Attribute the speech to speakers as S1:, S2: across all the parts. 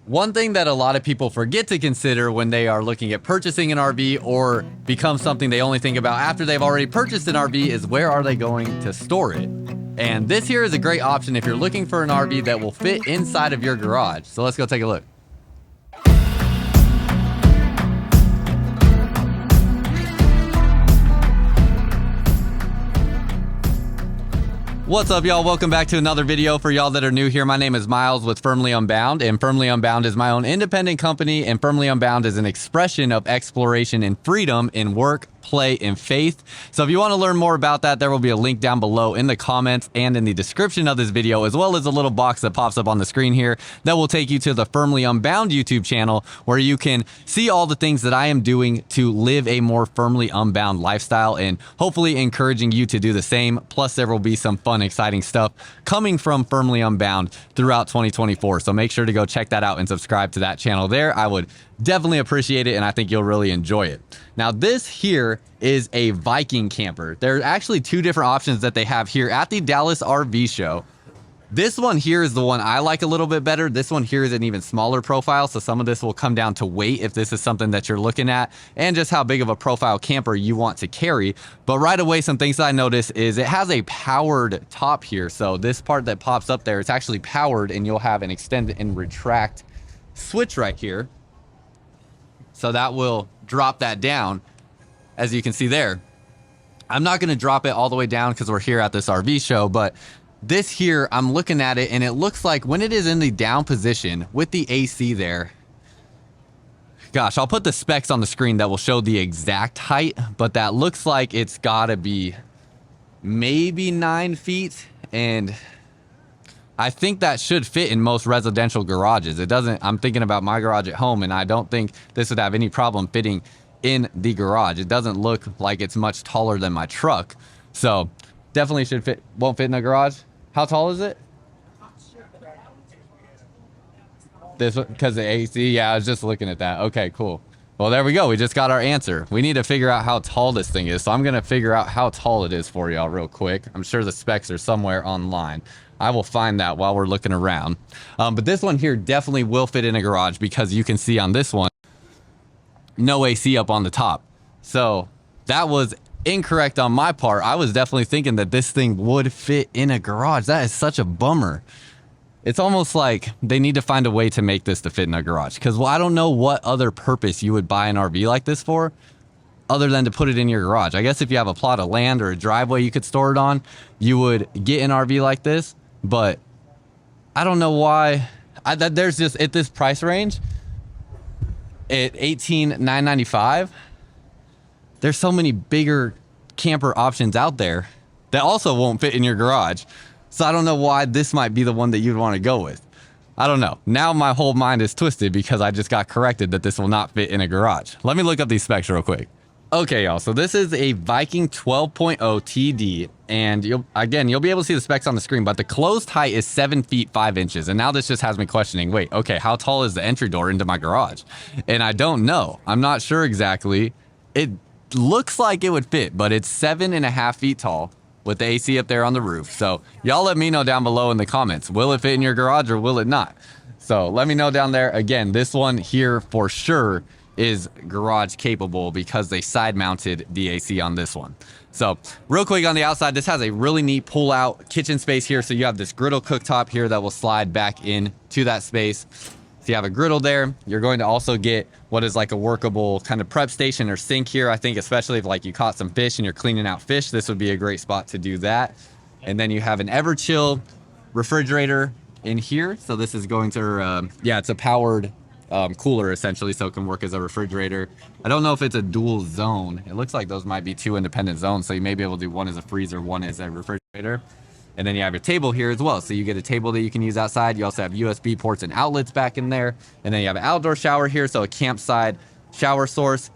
S1: One thing that a lot of people forget to consider when they are looking at purchasing an RV or becomes something they only think about after they've already purchased an RV is where are they going to store it? And this here is a great option if you're looking for an RV that will fit inside of your garage. So let's go take a look. What's up, y'all? Welcome back to another video. For y'all that are new here, my name is Myles with Firmly Unbound, and Firmly Unbound is my own independent company, and Firmly Unbound is an expression of exploration and freedom in work, play, and faith. So if you want to learn more about that, there will be a link down below in the comments and in the description of this video, as well as a little box that pops up on the screen here that will take you to the Firmly Unbound YouTube channel, where you can see all the things that I am doing to live a more firmly unbound lifestyle and hopefully encouraging you to do the same. Plus, there will be some fun, exciting stuff coming from Firmly Unbound throughout 2024. So make sure to go check that out and subscribe to that channel there. I would definitely appreciate it, and I think you'll really enjoy it. Now, this here is a Viking camper. There are actually two different options that they have here at the Dallas RV show. This one here is the one I like a little bit better. This one here is an even smaller profile, so some of this will come down to weight if this is something that you're looking at, and just how big of a profile camper you want to carry. But right away, some things that I notice is it has a powered top here. So this part that pops up there, it's actually powered, and you'll have an extend and retract switch right here. So that will drop that down, as you can see there. I'm not going to drop it all the way down because we're here at this RV show, but this here, I'm looking at it and it looks like when it is in the down position with the AC there, gosh, I'll put the specs on the screen that will show the exact height, but that looks like it's gotta be maybe 9 feet, and I think that should fit in most residential garages. It doesn't, I'm thinking about my garage at home, and I don't think this would have any problem fitting in the garage. It doesn't look like it's much taller than my truck, so definitely should fit, won't fit in the garage. How tall is it? This one, because the AC, yeah, I was just looking at that. Okay, cool. Well, there we go. We just got our answer. We need to figure out how tall this thing is. So I'm going to figure out how tall it is for y'all real quick. I'm sure the specs are somewhere online. I will find that while we're looking around. But this one here definitely will fit in a garage because you can see on this one, no AC up on the top. So that was incorrect on my part. I was definitely thinking that this thing would fit in a garage. That is such a bummer. It's almost like they need to find a way to make this to fit in a garage, because well, I don't know what other purpose you would buy an RV like this for other than to put it in your garage. I guess if you have a plot of land or a driveway you could store it on, you would get an RV like this, but I don't know why. There's just, at this price range at $18,995, there's so many bigger camper options out there that also won't fit in your garage. So I don't know why this might be the one that you'd want to go with. I don't know. Now my whole mind is twisted because I just got corrected that this will not fit in a garage. Let me look up these specs real quick. Okay, y'all. So this is a Viking 12.0 TD, and you'll be able to see the specs on the screen, but the closed height is 7 feet 5 inches. And now this just has me questioning, wait, okay, how tall is the entry door into my garage? And I don't know. I'm not sure exactly. It looks like it would fit, but it's 7.5 feet tall with the AC up there on the roof. So y'all let me know down below in the comments, will it fit in your garage or will it not? So let me know down there. Again, this one here for sure is garage capable because they side mounted the AC on this one. So real quick on the outside, this has a really neat pull out kitchen space here. So you have this griddle cooktop here that will slide back into that space. So you have a griddle there. You're going to also get what is like a workable kind of prep station or sink here. I think especially if like you caught some fish and you're cleaning out fish, this would be a great spot to do that. And then you have an Everchill refrigerator in here. So this is going to, yeah, it's a powered cooler essentially, so it can work as a refrigerator. I don't know if it's a dual zone. It looks like those might be two independent zones. So you may be able to do one as a freezer, one as a refrigerator. And then you have your table here as well. So you get a table that you can use outside. You also have USB ports and outlets back in there. And then you have an outdoor shower here. So a campsite shower source,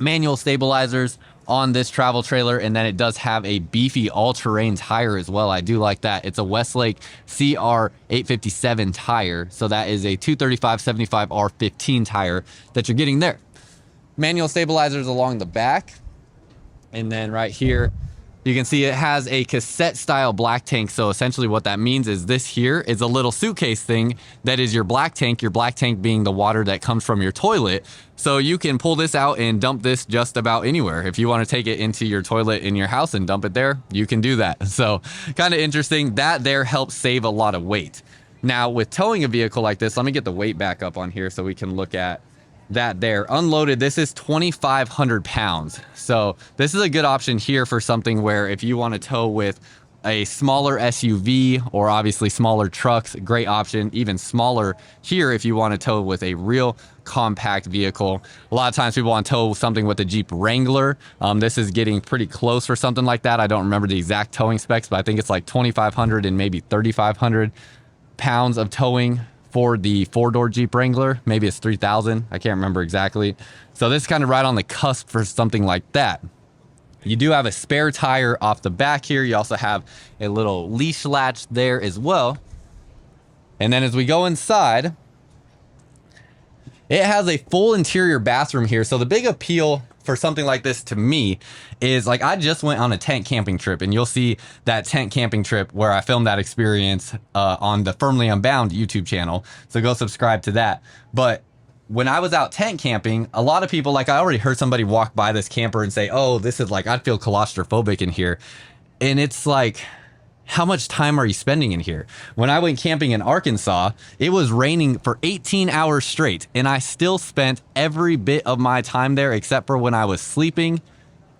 S1: manual stabilizers on this travel trailer. And then it does have a beefy all-terrain tire as well. I do like that. It's a Westlake CR 857 tire. So that is a 235/75 R15 tire that you're getting there. Manual stabilizers along the back. And then right here, You can see it has a cassette style black tank. So essentially what that means is this here is a little suitcase thing that is your black tank being the water that comes from your toilet. So you can pull this out and dump this just about anywhere. If you want to take it into your toilet in your house and dump it there, you can do that. So kind of interesting. That there helps save a lot of weight. Now with towing a vehicle like this, let me get the weight back up on here so we can look at that there. Unloaded, this is 2,500 pounds. So this is a good option here for something where if you want to tow with a smaller SUV or obviously smaller trucks, great option. Even smaller here if you want to tow with a real compact vehicle. A lot of times people want to tow something with a Jeep Wrangler. This is getting pretty close for something like that. I don't remember the exact towing specs, but I think it's like 2,500 and maybe 3,500 pounds of towing for the 4-door Jeep Wrangler. Maybe it's 3,000. I can't remember exactly. So this is kind of right on the cusp for something like that. You do have a spare tire off the back here. You also have a little leash latch there as well. And then as we go inside, it has a full interior bathroom here. So the big appeal for something like this to me is, like, I just went on a tent camping trip, and you'll see that tent camping trip where I filmed that experience on the Firmly Unbound YouTube channel. So go subscribe to that. But when I was out tent camping, a lot of people, like, I already heard somebody walk by this camper and say, oh, this is like, I'd feel claustrophobic in here. And it's like, how much time are you spending in here? When I went camping in Arkansas, it was raining for 18 hours straight, and I still spent every bit of my time there except for when I was sleeping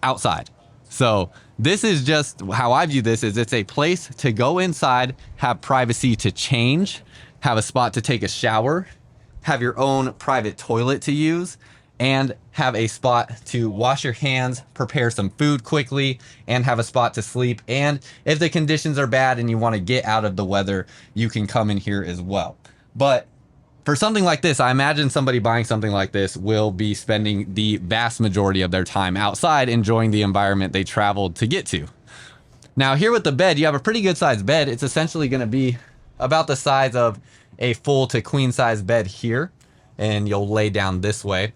S1: outside. So this is just how I view this, is it's a place to go inside, have privacy to change, have a spot to take a shower, have your own private toilet to use, and have a spot to wash your hands, prepare some food quickly, and have a spot to sleep. And if the conditions are bad and you want to get out of the weather, you can come in here as well. But for something like this, I imagine somebody buying something like this will be spending the vast majority of their time outside enjoying the environment they traveled to get to. Now here with the bed, you have a pretty good sized bed. It's essentially going to be about the size of a full to queen size bed here, and you'll lay down this way.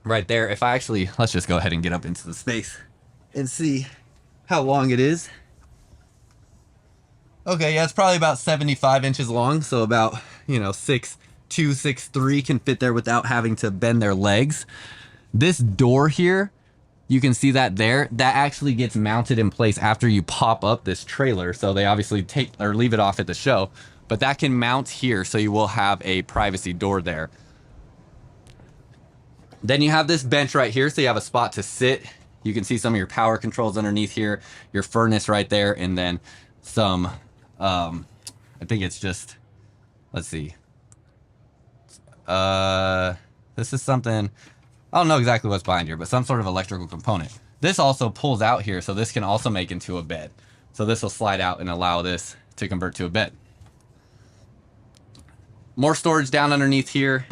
S1: Right there. If I actually, let's just go ahead and get up into the space and see how long it is. Okay, yeah, it's probably about 75 inches long. So about, 6'2", 6'3" can fit there without having to bend their legs. This door here, you can see that there, that actually gets mounted in place after you pop up this trailer. So they obviously take or leave it off at the show, but that can mount here. So you will have a privacy door there. Then you have this bench right here, so you have a spot to sit. You can see some of your power controls underneath here, your furnace right there, and then some, I think it's just, let's see. This is something, I don't know exactly what's behind here, but some sort of electrical component. This also pulls out here, so this can also make into a bed. So this will slide out and allow this to convert to a bed. More storage down underneath here.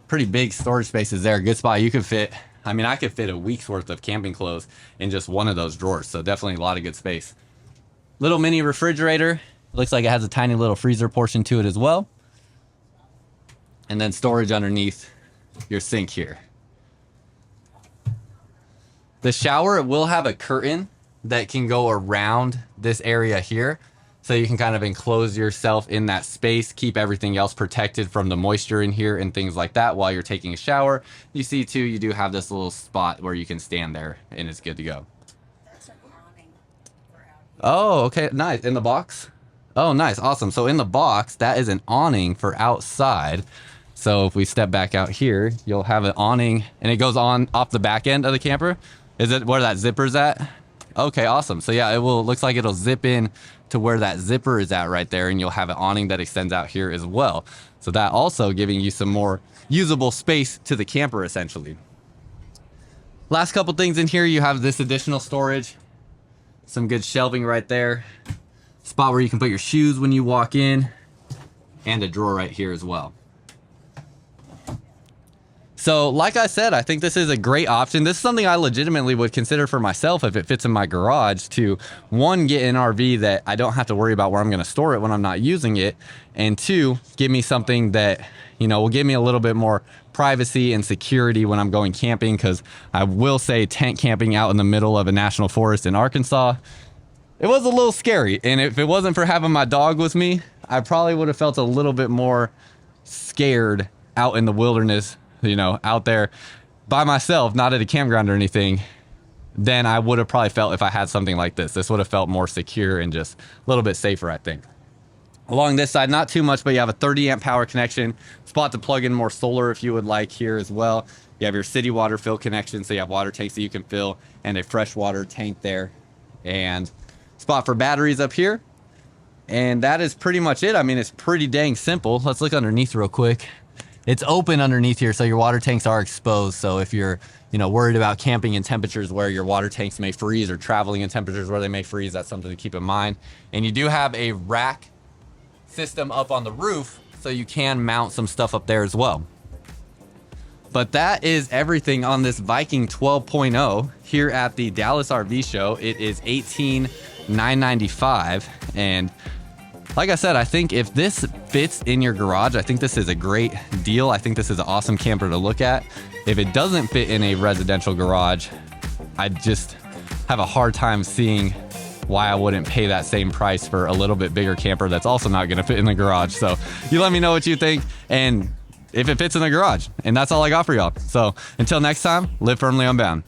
S1: Pretty big storage spaces there. Good spot. You could fit, I could fit a week's worth of camping clothes in just one of those drawers. So definitely a lot of good space. Little mini refrigerator. Looks like it has a tiny little freezer portion to it as well. And then storage underneath your sink here. The shower, it will have a curtain that can go around this area here. So you can kind of enclose yourself in that space, keep everything else protected from the moisture in here and things like that while you're taking a shower. You see too, you do have this little spot where you can stand there and it's good to go. That's an awning for out here. Oh, okay, nice. In the box? Oh, nice, awesome. So in the box, that is an awning for outside. So if we step back out here, you'll have an awning and it goes on off the back end of the camper. Is it where that zipper's at? Okay, awesome. So yeah, looks like it'll zip in to where that zipper is at right there, and you'll have an awning that extends out here as well. So that also giving you some more usable space to the camper essentially. Last couple things in here, you have this additional storage, some good shelving right there, spot where you can put your shoes when you walk in, and a drawer right here as well. So like I said, I think this is a great option. This is something I legitimately would consider for myself if it fits in my garage, to one, get an RV that I don't have to worry about where I'm going to store it when I'm not using it, and two, give me something that, you know, will give me a little bit more privacy and security when I'm going camping. Because I will say, tent camping out in the middle of a national forest in Arkansas, it was a little scary. And if it wasn't for having my dog with me, I probably would have felt a little bit more scared out in the wilderness, you know, out there by myself, not at a campground or anything, than I would have probably felt if I had something like this. This would have felt more secure and just a little bit safer, I think. Along this side, not too much, but you have a 30 amp power connection, spot to plug in more solar if you would like here as well. You have your city water fill connection, so you have water tanks that you can fill and a freshwater tank there, and spot for batteries up here. And that is pretty much it. I mean, it's pretty dang simple. Let's look underneath real quick. It's open underneath here, so your water tanks are exposed. So if you're, you know, worried about camping in temperatures where your water tanks may freeze, or traveling in temperatures where they may freeze, that's something to keep in mind. And you do have a rack system up on the roof, so you can mount some stuff up there as well. But that is everything on this Viking 12.0 here at the Dallas RV show. It is $18,995, and like I said, I think if this fits in your garage, I think this is a great deal. I think this is an awesome camper to look at. If it doesn't fit in a residential garage, I just have a hard time seeing why I wouldn't pay that same price for a little bit bigger camper that's also not gonna fit in the garage. So you let me know what you think, and if it fits in the garage. And that's all I got for y'all. So until next time, live firmly unbound.